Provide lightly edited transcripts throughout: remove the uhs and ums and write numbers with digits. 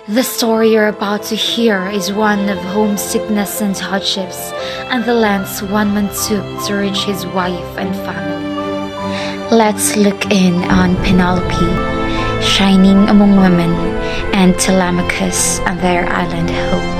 The story you're about to hear is one of homesickness and hardships, and the lengths one man took to reach his wife and family. Let's look in on Penelope, shining among women, and Telemachus and their island home.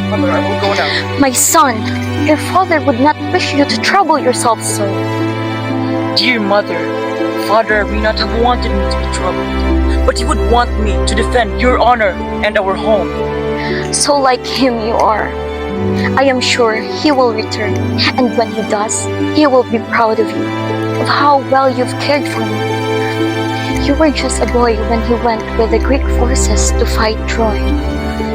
Mother, I will go now. My son, your father would not wish you to trouble yourself so. Dear mother, father may not have wanted me to be troubled, but he would want me to defend your honor and our home. So like him you are. I am sure he will return, and when he does, he will be proud of you, of how well you've cared for me. You were just a boy when he went with the Greek forces to fight Troy.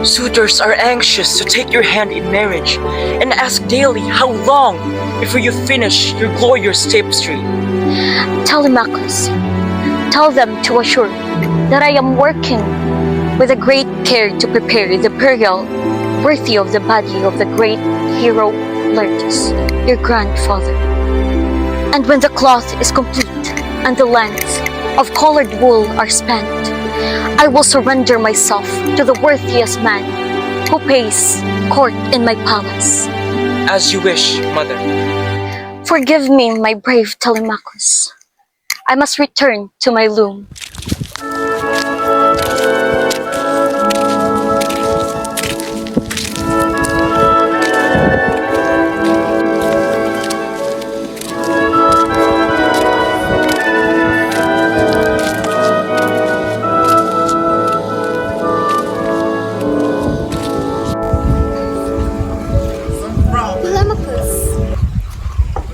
Suitors are anxious to take your hand in marriage and ask daily how long before you finish your glorious tapestry. Telemachus, tell them to assure me that I am working with a great care to prepare the burial worthy of the body of the great hero Laertes, your grandfather. And when the cloth is complete and the lengths of colored wool are spent, I will surrender myself to the worthiest man who pays court in my palace. As you wish, mother. Forgive me, my brave Telemachus. I must return to my loom.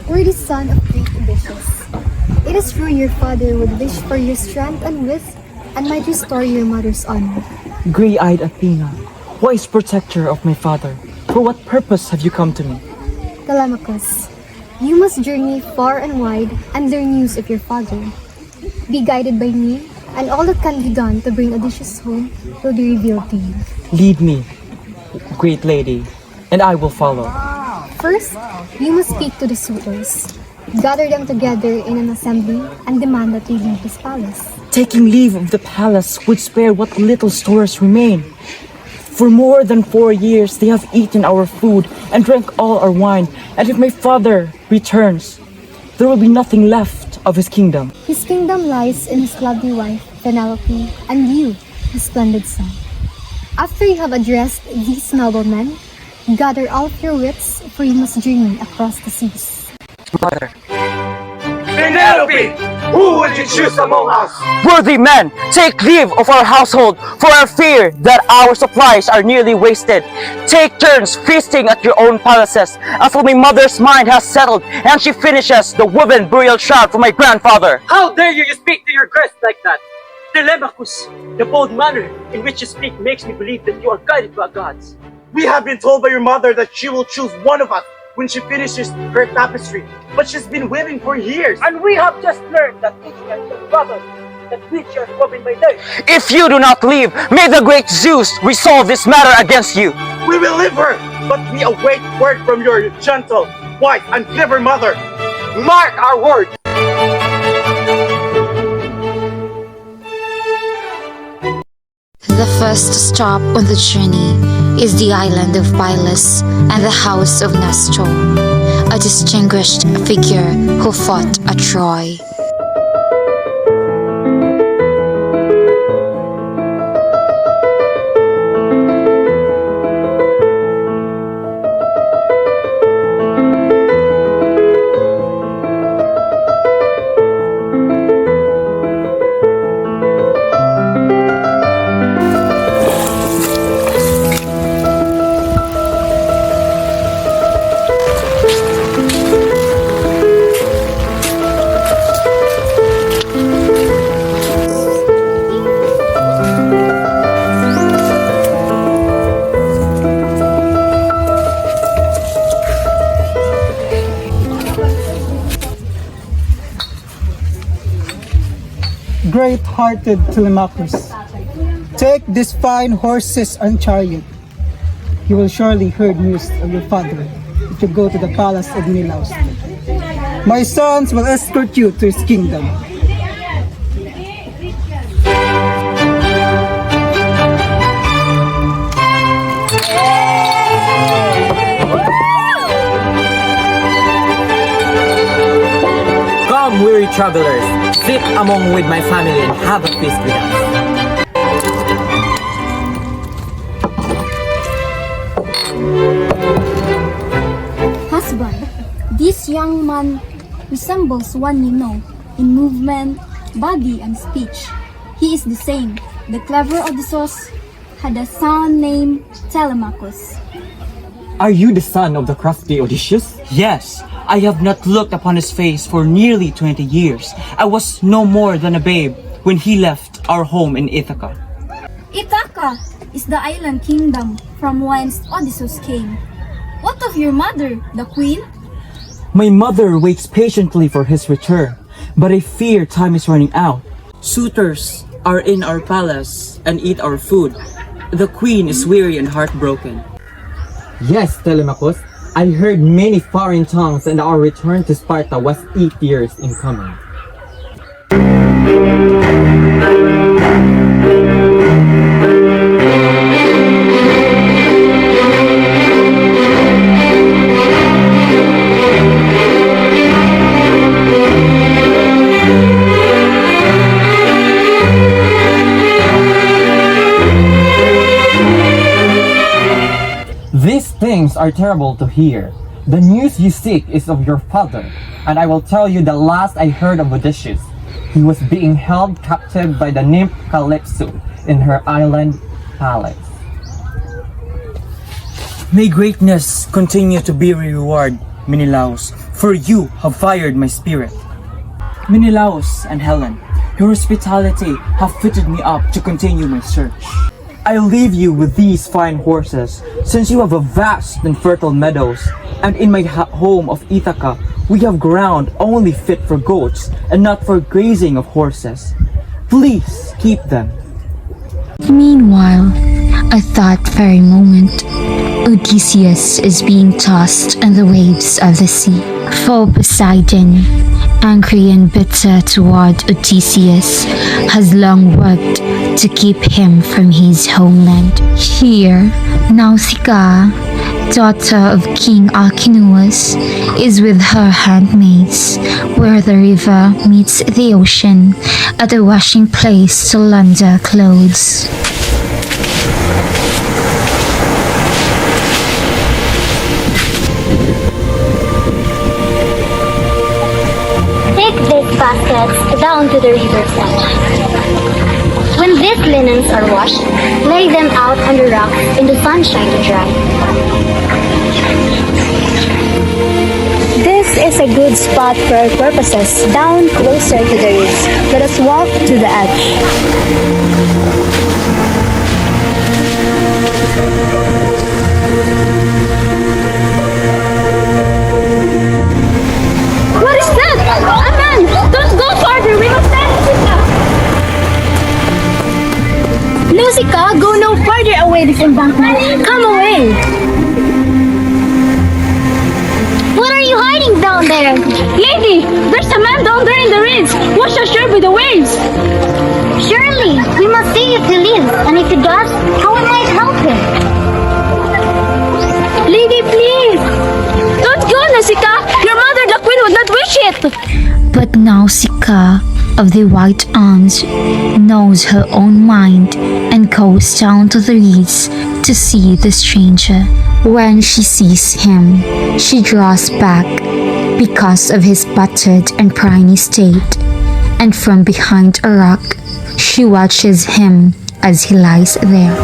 Worthy son of great Odysseus, it is true your father would wish for your strength and wit, and might restore your mother's honor. Grey-eyed Athena, wise protector of my father, for what purpose have you come to me? Telemachus, you must journey far and wide and learn news of your father. Be guided by me, and all that can be done to bring Odysseus home will be revealed to you. Lead me, great lady, and I will follow. First, you must speak to the suitors. Gather them together in an assembly and demand that they leave this palace. Taking leave of the palace would spare what little stores remain. For more than 4 years they have eaten our food and drank all our wine, and if my father returns, there will be nothing left of his kingdom. His kingdom lies in his lovely wife, Penelope, and you, his splendid son. After you have addressed these noblemen, gather all of your wits, for you must journey across the seas. Mother. Penelope! Who would you choose among us? Worthy men, take leave of our household, for I fear that our supplies are nearly wasted. Take turns feasting at your own palaces, until my mother's mind has settled, and she finishes the woven burial shroud for my grandfather. How dare you speak to your guest like that? Telemachus, the bold manner in which you speak makes me believe that you are guided by gods. We have been told by your mother that she will choose one of us when she finishes her tapestry, but she's been waiting for years. And we have just learned that each has a brother, that which are woven by death. If you do not leave, may the great Zeus resolve this matter against you. We will leave her, but we await word from your gentle, wise, and clever mother. Mark our word. The first stop on the journey is the island of Pylos and the house of Nestor, a distinguished figure who fought at Troy. great-hearted Telemachus, take these fine horses and chariot. You will surely hear news of your father if you go to the palace of Menelaus. My sons will escort you to his kingdom. Come, weary travelers, sit among with my family and have a feast with us. Husband, this young man resembles one you know in movement, body, and speech. He is the same. The clever Odysseus had a son named Telemachus. Are you the son of the crafty Odysseus? Yes, I have not looked upon his face for nearly 20 years. I was no more than a babe when he left our home in Ithaca. Ithaca is the island kingdom from whence Odysseus came. What of your mother, the queen? My mother waits patiently for his return, but I fear time is running out. Suitors are in our palace and eat our food. The queen is weary and heartbroken. Yes, Telemachus, I heard many foreign tongues and our return to Sparta was 8 years in coming. These things are terrible to hear. The news you seek is of your father, and I will tell you the last I heard of Odysseus. He was being held captive by the nymph Calypso in her island palace. May greatness continue to be your reward, Menelaus, for you have fired my spirit. Menelaus and Helen, your hospitality have fitted me up to continue my search. I leave you with these fine horses, since you have a vast and fertile meadows, and in my home of Ithaca, we have ground only fit for goats and not for grazing of horses. Please keep them. Meanwhile, at that very moment, Odysseus is being tossed on the waves of the sea. For Poseidon, angry and bitter toward Odysseus, has long worked to keep him from his homeland. Here, Nausicaa, daughter of King Alcinous, is with her handmaids, where the river meets the ocean at a washing place to launder clothes. Take these baskets down to the riverside. When these linens are washed, lay them out on the rocks in the sunshine to dry. This is a good spot for our purposes, down closer to the reeds. Let us walk to the edge. What is that? A man! Don't go farther! We must stand Nausicaa, go no farther away this embankment. Come away! What are you hiding down there? Lady, there's a man down there in the reeds. Wash ashore with the waves. Surely, we must see if he lives, and if he does, how we might help him. Lady, please! Don't go, Nausicaa! Your mother, the queen, would not wish it! But Nausicaa of the white arms knows her own mind and goes down to the reeds to see the stranger. When she sees him, she draws back because of his battered and briny state, and from behind a rock, she watches him as he lies there.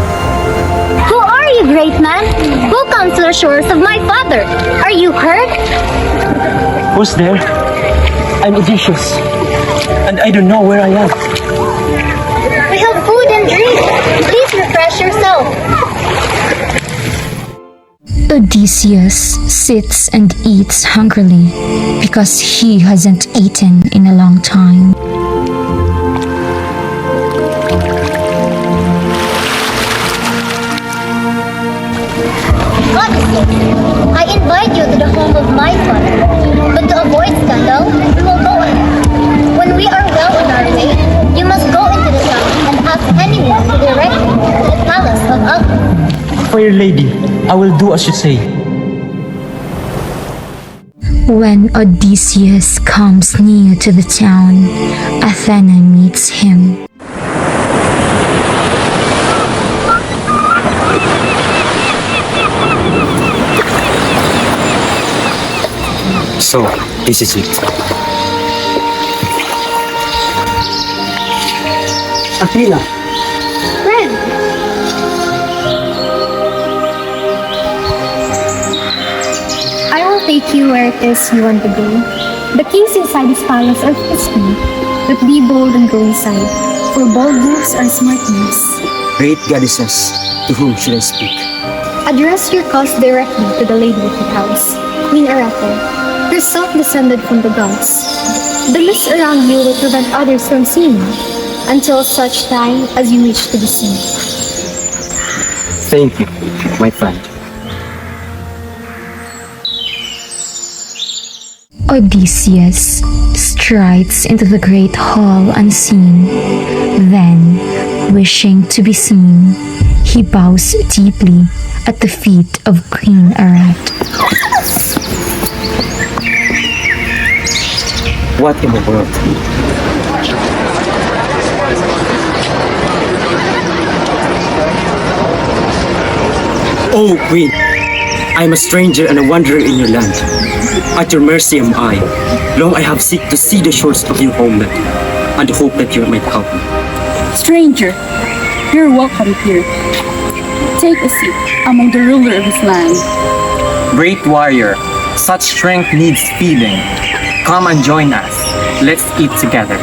Who are you, great man? Who comes to the shores of my father? Are you hurt? Who's there? I'm Odysseus, and I don't know where I am. We have food and drink. Please refresh yourself. Odysseus sits and eats hungrily because he hasn't eaten in a long time. I invite you to the home of my father. But to avoid scandal, we will go on. When we are well on our way, you must go into the town and ask anyone to direct you to the palace of Alpha. Fair lady, I will do as you say. When Odysseus comes near to the town, Athena meets him. So, this is it. Athena, Friend! I will take you where it is you want to go. The kings inside this palace are peaceful, but be bold and go inside, for bold moves are smart moves. Great goddesses, to whom should I speak? Address your cause directly to the lady of the house, Queen Arete, herself descended from the gods. The mist around you will prevent others from seeing you, until such time as you reach to the sea. Thank you, my friend. Odysseus strides into the great hall unseen. Then, wishing to be seen, he bows deeply at the feet of Queen Arete. What in the world? Oh, Queen! I am a stranger and a wanderer in your land. At your mercy am I. Long I have seeked to see the shores of your homeland, and hope that you might help me. Stranger, you're welcome here. Take a seat among the ruler of this land. Great warrior, such strength needs feeding. Come and join us. Let's eat together.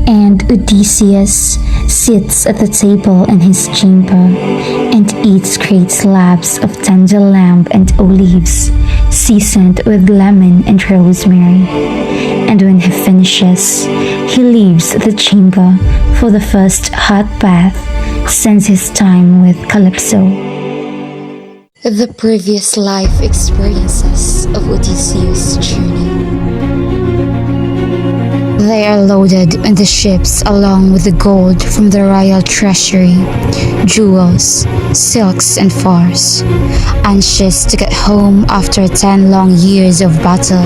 And Odysseus sits at the table in his chamber and eats great slabs of tender lamb and olives, seasoned with lemon and rosemary. And when he finishes, he leaves the chamber for the first hot bath since his time with Calypso. The previous life experiences of Odysseus' journey. They are loaded in the ships along with the gold from the royal treasury, jewels, silks and furs, anxious to get home after 10 long years of battle.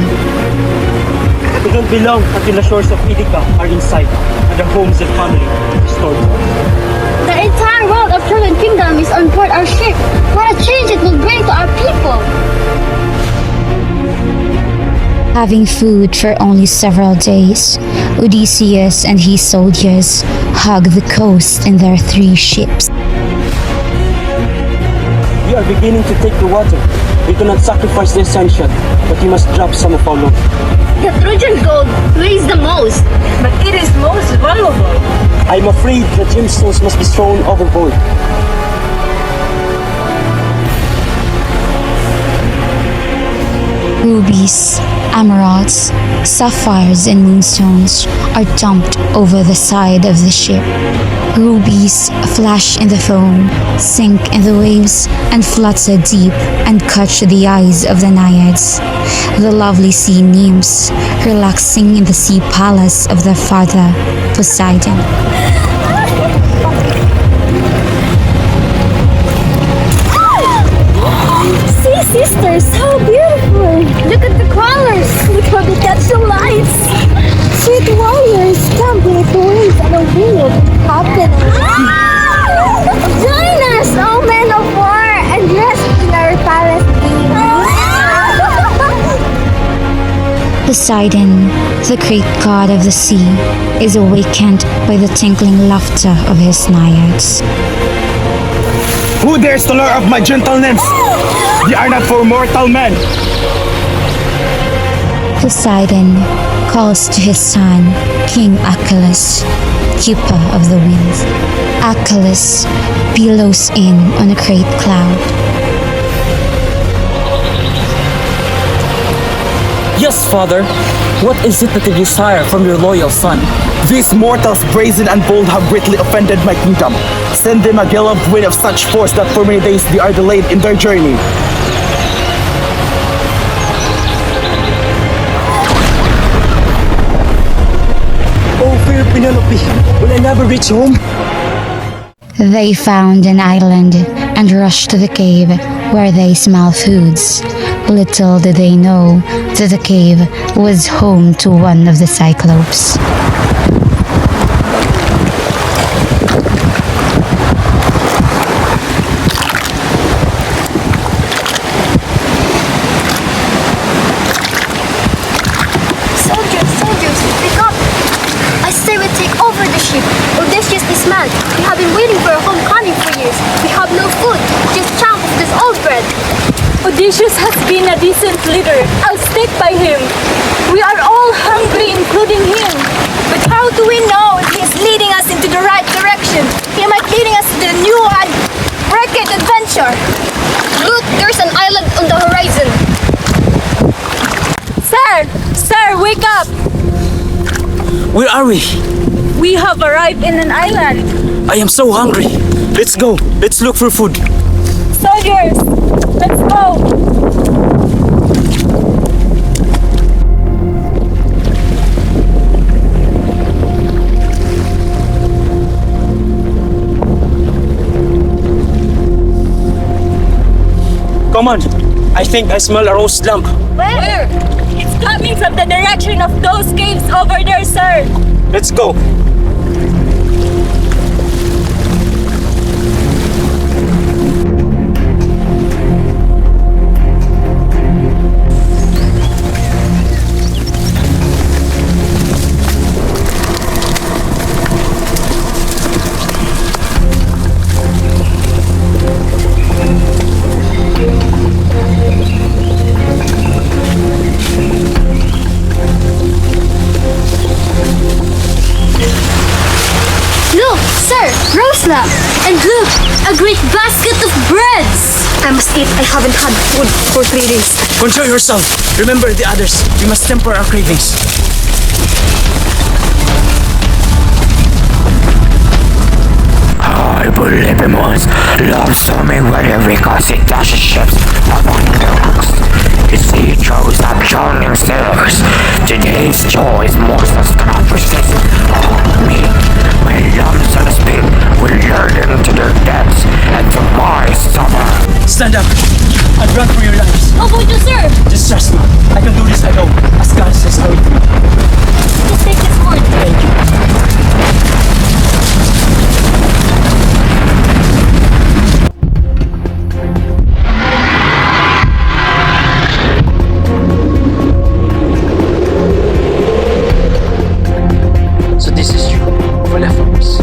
we don't belong until the shores of Ithaca are in sight and the homes and family restored. The entire world of Trojan Kingdom is on board our ship. What a change it will bring to our people! Having food for only several days, Odysseus and his soldiers hug the coast in their 3 ships. We are beginning to take the water. We cannot sacrifice the essential, but we must drop some of our load. The Trojan gold weighs the most, but it is most valuable. I am afraid the gemstones must be thrown overboard. Rubies, emeralds, sapphires, and moonstones are dumped over the side of the ship. Rubies flash in the foam, sink in the waves, and flutter deep and catch the eyes of the naiads, the lovely sea nymphs relaxing in the sea palace of their father, Poseidon. Sisters, how beautiful! Look at the colors! Look how they catch the lights! Sweet warriors, come with the waves and the wind happening! Join us, all men of war, and rest in our palace Poseidon, the great god of the sea, is awakened by the tinkling laughter of his naiads. Who dares to lure of my gentle nymphs? They are not for mortal men. Poseidon calls to his son, King Achilles, keeper of the wind. Achilles billows in on a great cloud. father, what is it that they desire from your loyal son? These mortals, brazen and bold, have greatly offended my kingdom. Send them a gale of wind of such force that for many days they are delayed in their journey. Oh, fair Penelope, will I never reach home? They found an island and rushed to the cave where they smell foods. Little did they know that the cave was home to one of the Cyclopes. Soldiers, pick up! I say we take over the ship. Odysseus is mad. We have been waiting for a homecoming for years. We have no food, just chunk of this old bread. Odysseus has been a decent leader. I'll stick by him. We are all hungry, including him. But how do we know if he is leading us into the right direction? He might leading us to the new and wicked adventure. Look, there's an island on the horizon. Sir, wake up! Where are we? We have arrived in an island. I am so hungry. Let's go. Let's look for food. Soldiers, let's go! Come on. I think I smell a roast lamp. Where? It's coming from the direction of those caves over there, sir. Let's go. Look, sir, roast lamp. And look, a great basket of breads. I must eat. I haven't had food for 3 days. Control yourself. Remember the others. We must temper our cravings. I Polyphemus loves swimming wherever because it dashes ships upon the rocks. The sea throws up drowning sailors. Today's joy is more than cannot resist. Me, my lumps and speed will lure them to their deaths and to my summer. Stand up and run for your lives. How about you, sir? Just trust me. I can do this alone. As God says so. Just take this word. Thank you. So this is you, Polyphemus.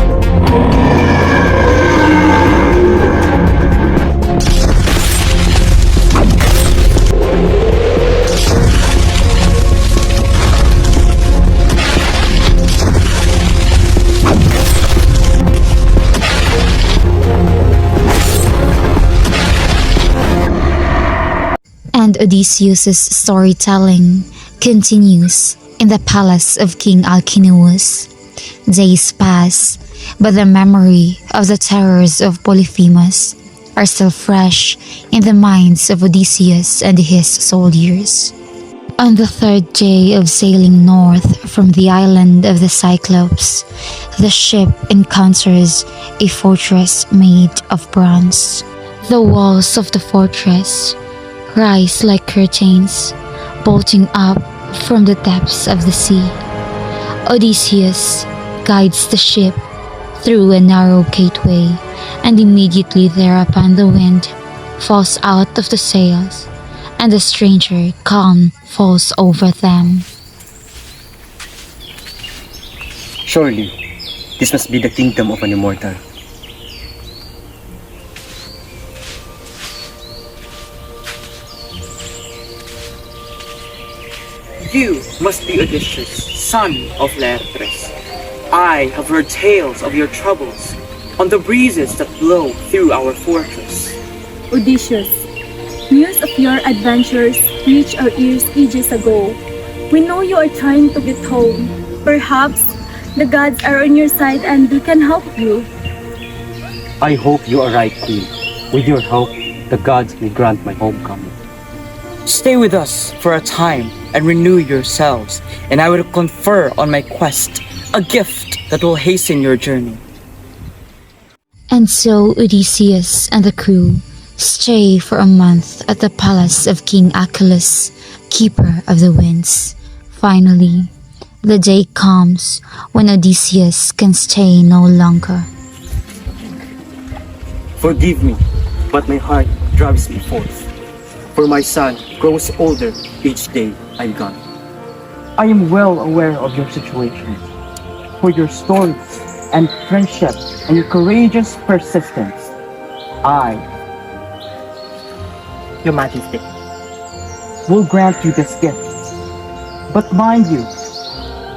And Odysseus' storytelling continues in the palace of King Alcinous. Days pass, but the memory of the terrors of Polyphemus are still fresh in the minds of Odysseus and his soldiers. On the third day of sailing north from the island of the Cyclopes, the ship encounters a fortress made of bronze. The walls of the fortress rise like curtains, bolting up from the depths of the sea. Odysseus guides the ship through a narrow gateway, and immediately thereupon the wind falls out of the sails, and a stranger calm falls over them. Surely, this must be the kingdom of an immortal. You must be Odysseus, son of Laertes. I have heard tales of your troubles on the breezes that blow through our fortress. Odysseus, news of your adventures reached our ears ages ago. We know you are trying to get home. Perhaps the gods are on your side and they can help you. I hope you are right, Queen. With your help, the gods may grant my homecoming. Stay with us for a time and renew yourselves, and I will confer on my quest a gift that will hasten your journey. And so Odysseus and the crew stay for a month at the palace of King Achilles, keeper of the winds. Finally, the day comes when Odysseus can stay no longer. Forgive me, but my heart drives me forth. For my son grows older each day I'm gone. I am well aware of your situation. For your stories and friendship and your courageous persistence, I, Your Majesty. will grant you this gift. But mind you,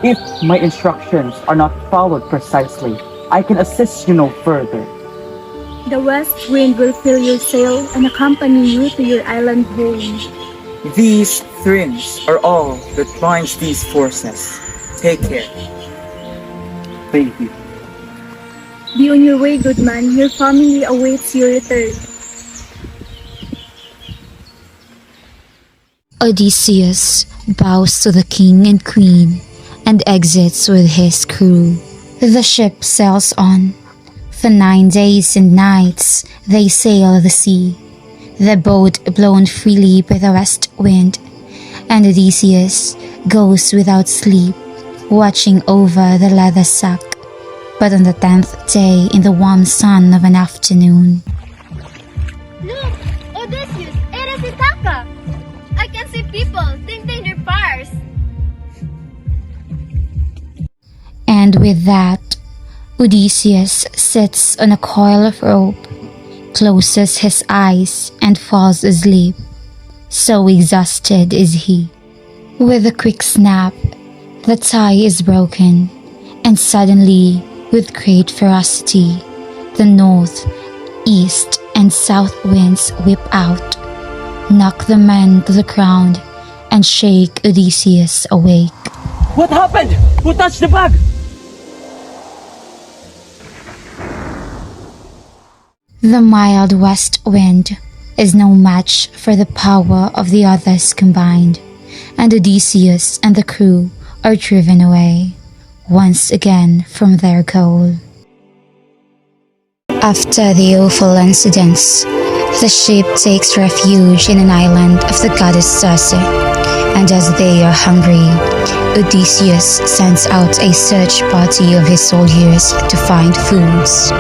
if my instructions are not followed precisely, I can assist you no further. The west wind will fill your sail and accompany you to your island home. These thrills are all that binds these forces. Take care. Thank you. Be on your way, good man. Your family awaits your return. Odysseus bows to the king and queen and exits with his crew. The ship sails on. For 9 days and nights they sail the sea, the boat blown freely by the west wind, and Odysseus goes without sleep, watching over the leather sack. But on the 10th day, in the warm sun of an afternoon, Look! Odysseus! It is Ithaca! I can see people tinting their fires! and with that, Odysseus sits on a coil of rope, closes his eyes, and falls asleep. So exhausted is he. With a quick snap, the tie is broken, and suddenly, with great ferocity, the north, east, and south winds whip out, knock the men to the ground, and shake Odysseus awake. What happened? Who touched the bag? The mild west wind is no match for the power of the others combined, and Odysseus and the crew are driven away, once again from their goal. After the awful incidents, the ship takes refuge in an island of the goddess Circe, and as they are hungry, Odysseus sends out a search party of his soldiers to find foods.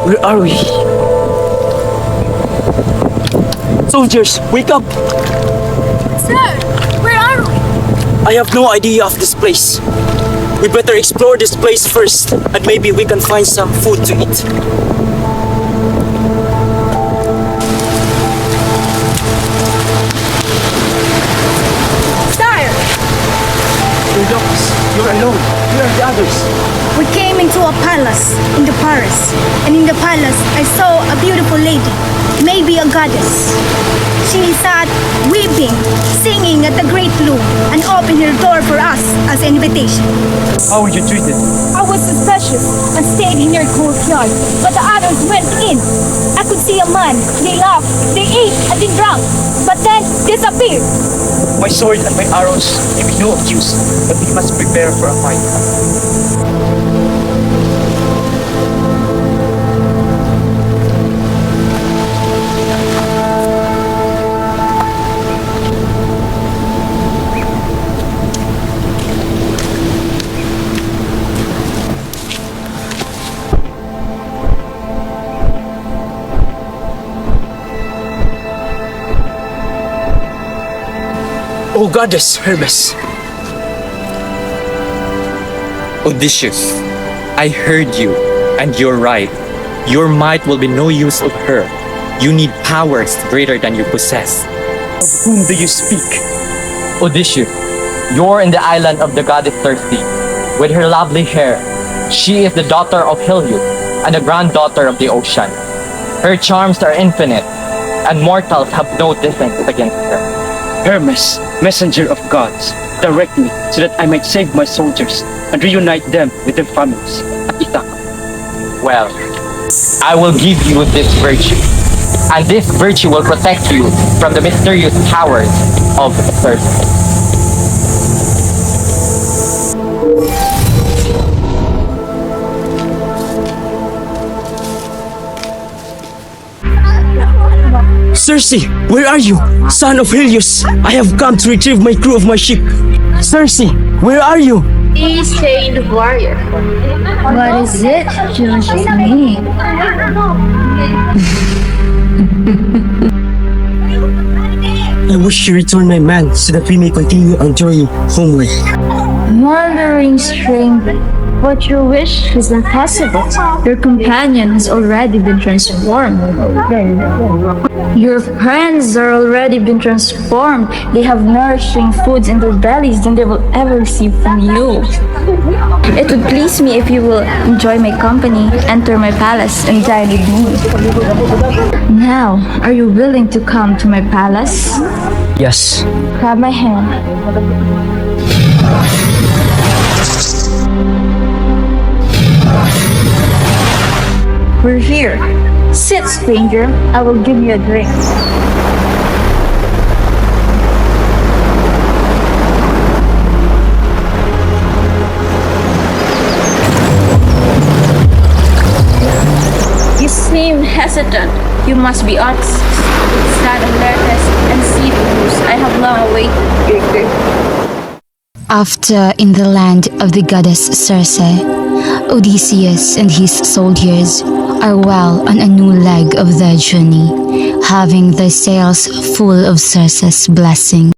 Where are we? Soldiers, wake up! Sir, where are we? I have no idea of this place. We better explore this place first, and maybe we can find some food to eat. Sire! You're lost. You're alone. Where are the others? We came into a palace in the forest, and in the palace I saw a beautiful lady, maybe a goddess. She sat weeping, singing at the great loom, and opened her door for us as an invitation. How were you treated? I was suspicious and stayed in your courtyard, but the others went in. I could see a man. They laughed, they ate, and they drank, but then disappeared. My sword and my arrows may be no use, but we must prepare for a fight. Oh goddess, Hermes. Odysseus, I heard you, and you're right. Your might will be no use of her. You need powers greater than you possess. Of whom do you speak? Odysseus, you're in the island of the goddess Thirsty. with her lovely hair. She is the daughter of Helios and the granddaughter of the ocean. Her charms are infinite, and mortals have no defense against her. Hermes, messenger of gods, direct me so that I might save my soldiers and reunite them with their families at Ithaca. Well, I will give you this virtue, and this virtue will protect you from the mysterious powers of Circe. Circe, where are you? Son of Helios, I have come to retrieve my crew of my ship. Circe, where are you? Shade warrior. What is it? Just me. I wish you return my man so that we may continue our journey homeward. Wandering stranger, but your wish is not possible. Your companion has already been transformed. Your friends are already been transformed. They have nourishing foods in their bellies than they will ever receive from you. It would please me if you will enjoy my company, enter my palace, and dine with me. Now, are you willing to come to my palace? Yes. Grab my hand. We're here. Sit, stranger. I will give you a drink. You seem hesitant. You must be Odyssey, son of Laertes and seed whose I have long awaited your return. After in the land of the goddess Circe, Odysseus and his soldiers are well on a new leg of their journey, having their sails full of Circe's blessing.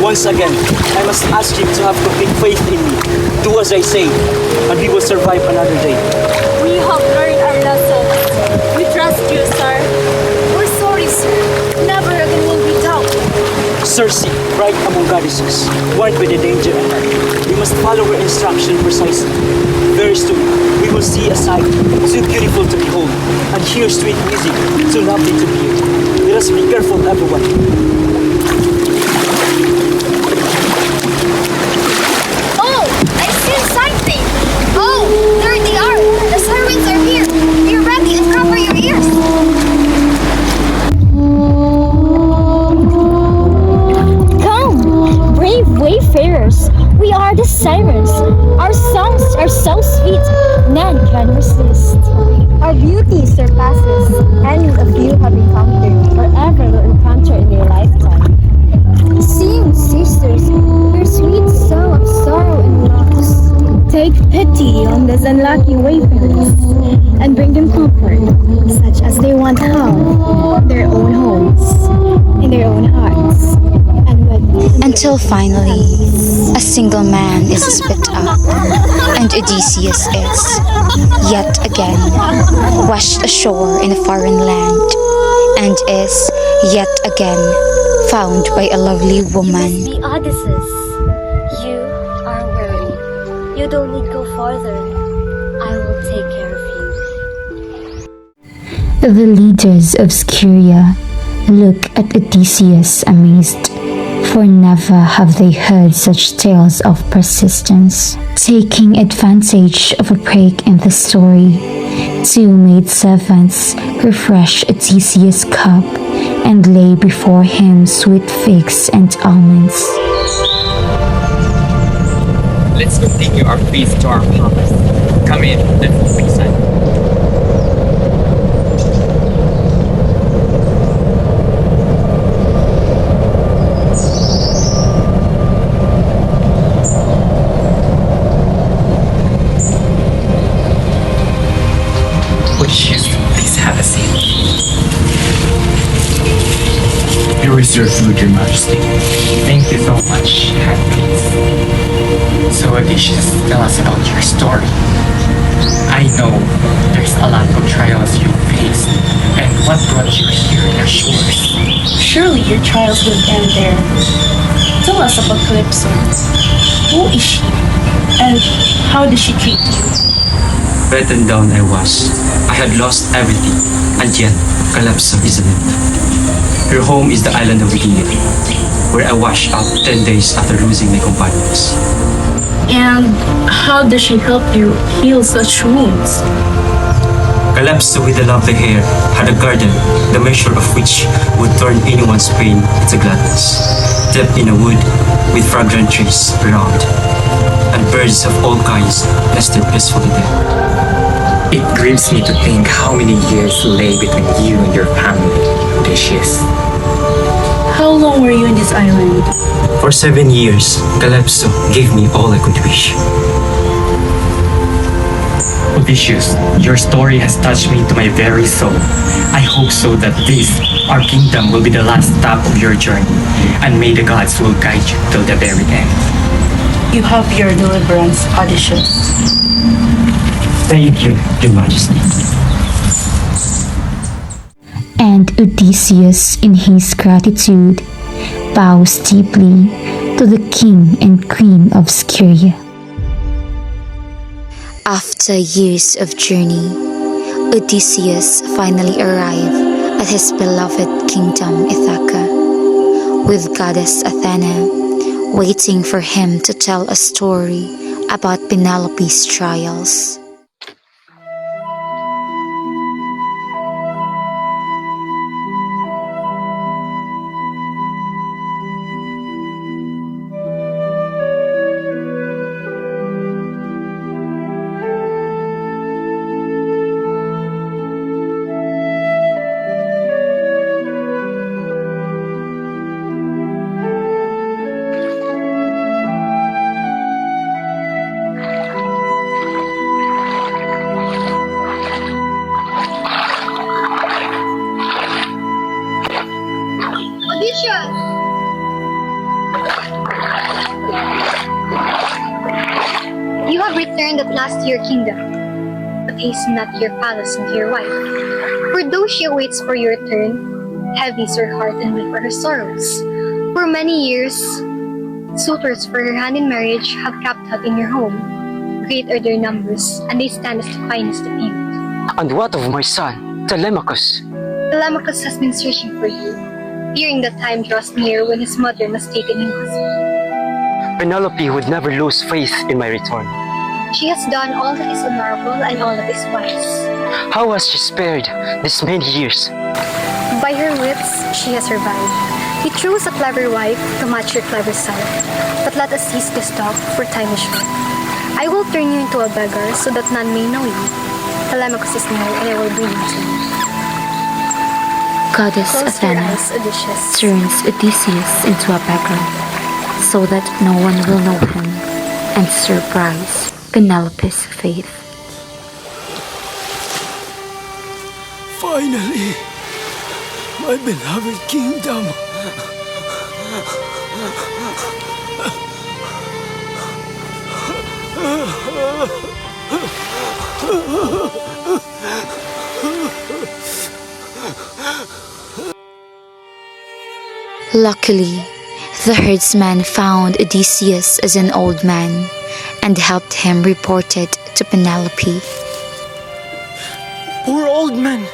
Once again, I must ask you to have complete faith in me. Do as I say, and we will survive another day. We have learned our lesson. We trust you, sir. We're sorry, sir. Never again will we doubt. Circe, bright among goddesses, warned by the danger ahead. We must follow her instruction precisely. Very soon, we will see a sight too beautiful to behold, and hear sweet music too lovely to hear. Let us be careful, everyone. Oh, I see something. Oh, there they are. The sirens are here. Be ready and cover your ears. Come, brave wayfarers. We are the sirens. Our songs are so sweet, none can resist. Our beauty surpasses any of you have encountered or ever will encounter in your lifetime. Sing, sisters, your sweet song of sorrow and loss. Take pity on these unlucky wayfarers and bring them comfort, such as they want have, their own homes, in their own hearts. Until finally, a single man is split up, and Odysseus is, yet again, washed ashore in a foreign land, and is, yet again, found by a lovely woman. The Odysseus, you are worried. You don't need go further. I will take care of you. The leaders of Scyria look at Odysseus amazed, for never have they heard such tales of persistence. Taking advantage of a break in the story, two maidservants refresh Odysseus' cup and lay before him sweet figs and almonds. Let's continue our feast to our palace. Come in, let's be silent. Please have a seat. Here is your food, Your Majesty. Thank you so much. Have peace. So, Odysseus, tell us about your story. I I know there's a lot of trials you faced, and what brought you here in our shores? Surely your trials will end there. Tell us about Calypso. Who is she? And how does she treat you? Beaten down I was. I had lost everything, and yet Calypso is alive. Her home is the island of Gilead, where I washed up 10 days after losing my companions. And how does she help you heal such wounds? Calypso with the lovely hair had a garden, the measure of which would turn anyone's pain into gladness. Deep in a wood with fragrant trees around, and birds of all kinds nested peacefully there. It grieves me to think how many years lay between you and your family, Odysseus. How long were you in this island? For 7 years, Calypso gave me all I could wish. Odysseus, your story has touched me to my very soul. I hope so that this, our kingdom, will be the last stop of your journey, and may the gods will guide you till the very end. You have your deliverance, Odysseus. Thank you, Your Majesty. And Odysseus, in his gratitude, bows deeply to the king and queen of Scyria. After years of journey, Odysseus finally arrived at his beloved kingdom Ithaca, with goddess Athena waiting for him to tell a story about Penelope's trials. You have returned at last to your kingdom, but hasten not to your palace and to your wife. For though she awaits for your return, heavy is her heart and weak are her sorrows. For many years, suitors for her hand in marriage have kept hut in your home. Great are their numbers, and they stand as the finest of youth. And what of my son, Telemachus? Telemachus has been searching for you, fearing that time draws near when his mother must take a new husband. Penelope would never lose faith in my return. She has done all that is honorable and all that is wise. How has she spared these many years? By her wits, she has survived. You chose a clever wife to match your clever son. But let us cease this talk, for time is short. I will turn you into a beggar so that none may know you. Telemachus is near, and I will bring you to you. Goddess Close your Athena eyes, Odysseus. turns Odysseus into a beggar, so that no one will know him, and surprise Penelope's faith. Finally, my beloved kingdom. Luckily, the herdsman found Odysseus as an old man and helped him report it to Penelope. Poor old man.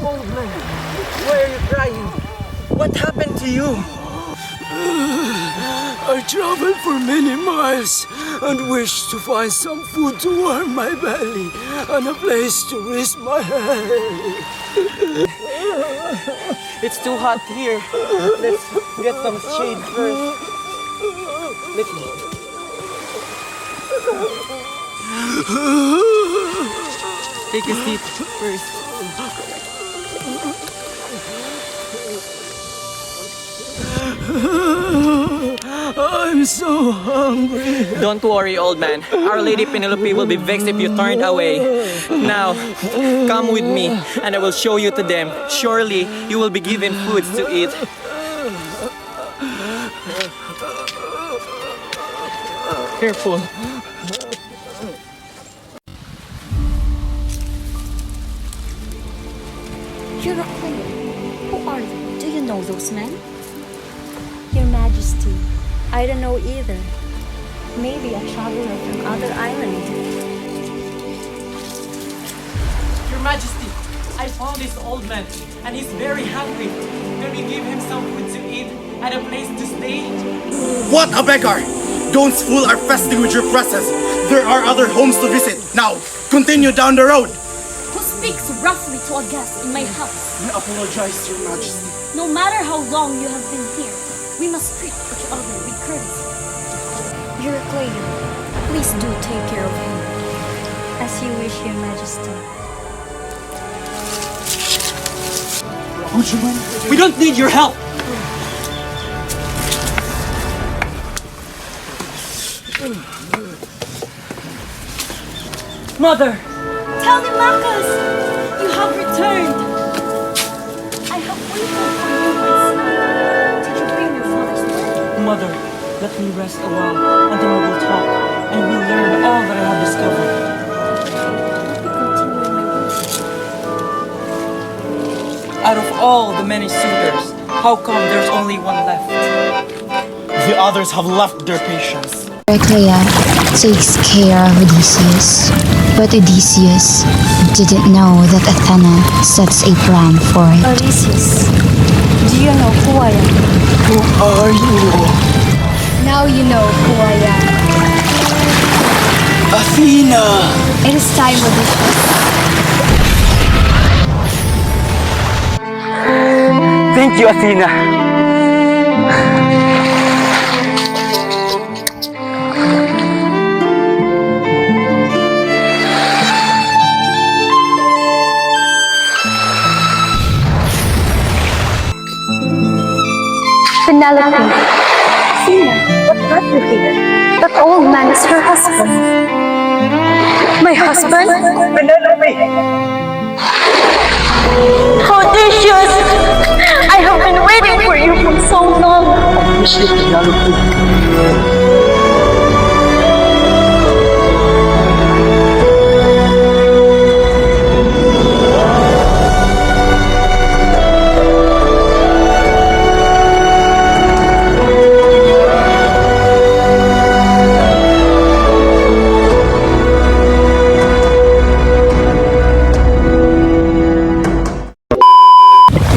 Old man, why are you crying? What happened to you? I traveled for many miles and wished to find some food to warm my belly and a place to rest my head. It's too hot here. Let's get some shade first. Let me. Take a seat first. I'm so hungry. Don't worry, old man. Our Lady Penelope will be vexed if you turned away. Now, come with me, and I will show you to them. Surely, you will be given foods to eat. Careful. You're a queen. Who are you? Do you know those men? Your Majesty, I don't know either. Maybe a traveler from other island. Your Majesty, I found this old man, and he's very hungry. Can we give him some food to eat and a place to stay? What a beggar! Don't fool our festing with your presence. There are other homes to visit. Now, continue down the road. Who speaks roughly to a guest in my house? I apologize, Your Majesty. No matter how long you have been here, we must treat each other with courtesy. You're a queen. Please do take care of him. As you wish, Your Majesty. We don't need your help! Mother! Telemachus! You have returned! I have waited for you, my son. Did you bring your father's word? Mother, let me rest a while, and then we will talk, and we'll learn all that I have discovered. Out of all the many suitors, how come there's only one left? The others have left their patience. Heraclea takes care of Odysseus, but Odysseus didn't know that Athena sets a plan for it. Odysseus, do you know who I am? Who are you? Now you know who I am. Athena! It is time, Odysseus. Thank you, Athena. Penelope. Athena, what brought you here? That old man is her husband. My husband? Penelope! Odysseus! I have been waiting for you for so long.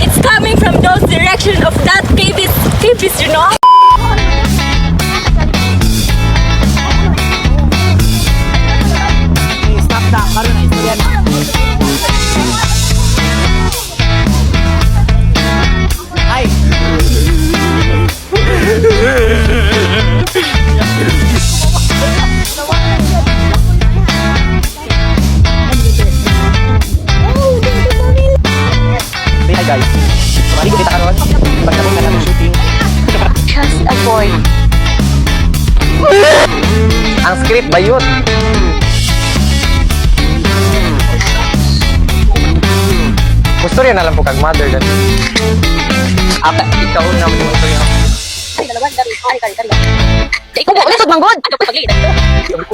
It's coming from those direction of that caves, you know? Hi guys. Maligo kita karon. Pagkabot na natin shooting. Just a boy. Ang script ba yun? Gusto rin alam po kag mother dan. Ata ikaw na mo gusto rin. Ay, dalawan, dari. Kari. Ikaw mo, ulit, manggod! Ano pa pag-liit? Sige mo,